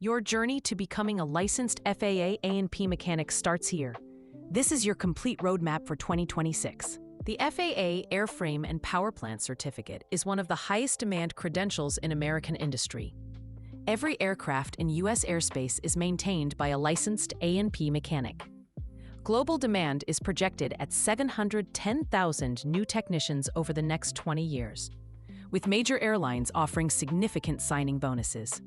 Your journey to becoming a licensed FAA A&P mechanic starts here. This is your complete roadmap for 2026. The FAA Airframe and Powerplant certificate is one of the highest demand credentials in American industry. Every aircraft in U.S. airspace is maintained by a licensed A&P mechanic. Global demand is projected at 710,000 new technicians over the next 20 years, with major airlines offering significant signing bonuses.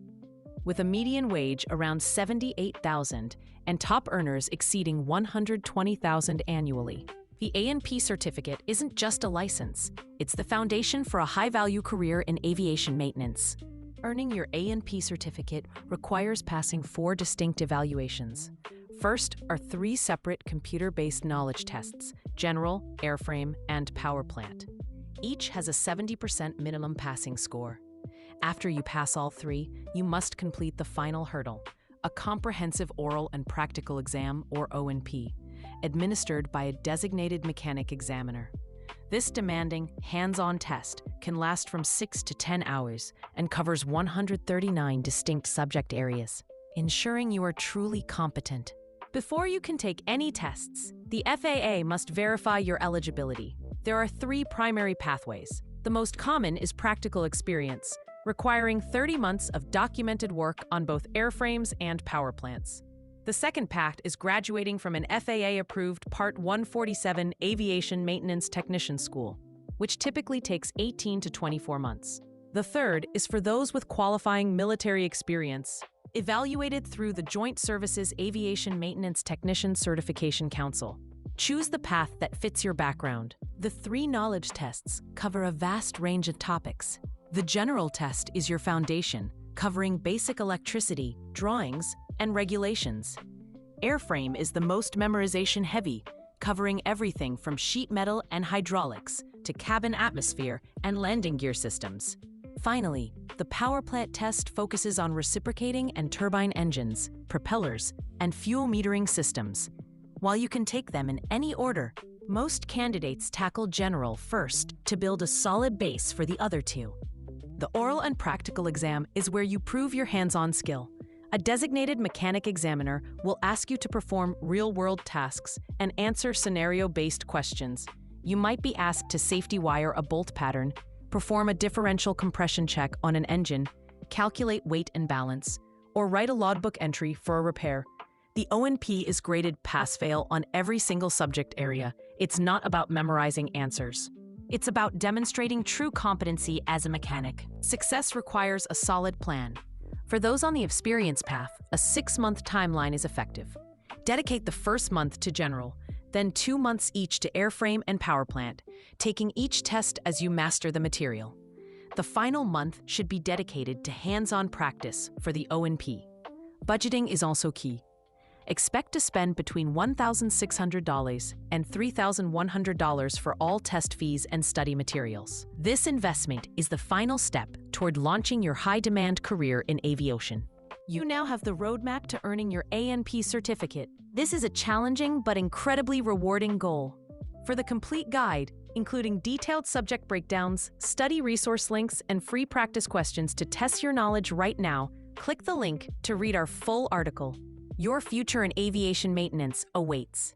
With a median wage around $78,000 and top earners exceeding $120,000 annually. The A&P certificate isn't just a license, it's the foundation for a high-value career in aviation maintenance. Earning your A&P certificate requires passing 4 distinct evaluations. First are 3 separate computer-based knowledge tests: General, Airframe, and Powerplant. Each has a 70% minimum passing score. After you pass all 3, you must complete the final hurdle, a comprehensive oral and practical exam, or O&P, administered by a designated mechanic examiner. This demanding, hands-on test can last from 6 to 10 hours and covers 139 distinct subject areas, ensuring you are truly competent. Before you can take any tests, the FAA must verify your eligibility. There are 3 primary pathways. The most common is practical experience, requiring 30 months of documented work on both airframes and powerplants. The second path is graduating from an FAA-approved Part 147 Aviation Maintenance Technician School, which typically takes 18 to 24 months. The third is for those with qualifying military experience, evaluated through the Joint Services Aviation Maintenance Technician Certification Council. Choose the path that fits your background. The 3 knowledge tests cover a vast range of topics. The general test is your foundation, covering basic electricity, drawings, and regulations. Airframe is the most memorization-heavy, covering everything from sheet metal and hydraulics to cabin atmosphere and landing gear systems. Finally, the Powerplant test focuses on reciprocating and turbine engines, propellers, and fuel metering systems. While you can take them in any order, most candidates tackle General first to build a solid base for the other 2. The oral and practical exam is where you prove your hands-on skill. A designated mechanic examiner will ask you to perform real-world tasks and answer scenario-based questions. You might be asked to safety wire a bolt pattern, perform a differential compression check on an engine, calculate weight and balance, or write a logbook entry for a repair. The O&P is graded pass-fail on every single subject area. It's not about memorizing answers. It's about demonstrating true competency as a mechanic. Success requires a solid plan. For those on the experience path, a 6-month timeline is effective. Dedicate the first month to General, then 2 months each to Airframe and Powerplant, taking each test as you master the material. The final month should be dedicated to hands-on practice for the O&P. Budgeting is also key. Expect to spend between $1,600 and $3,100 for all test fees and study materials. This investment is the final step toward launching your high-demand career in aviation. You now have the roadmap to earning your A&P certificate. This is a challenging but incredibly rewarding goal. For the complete guide, including detailed subject breakdowns, study resource links, and free practice questions to test your knowledge right now, click the link to read our full article. Your future in aviation maintenance awaits.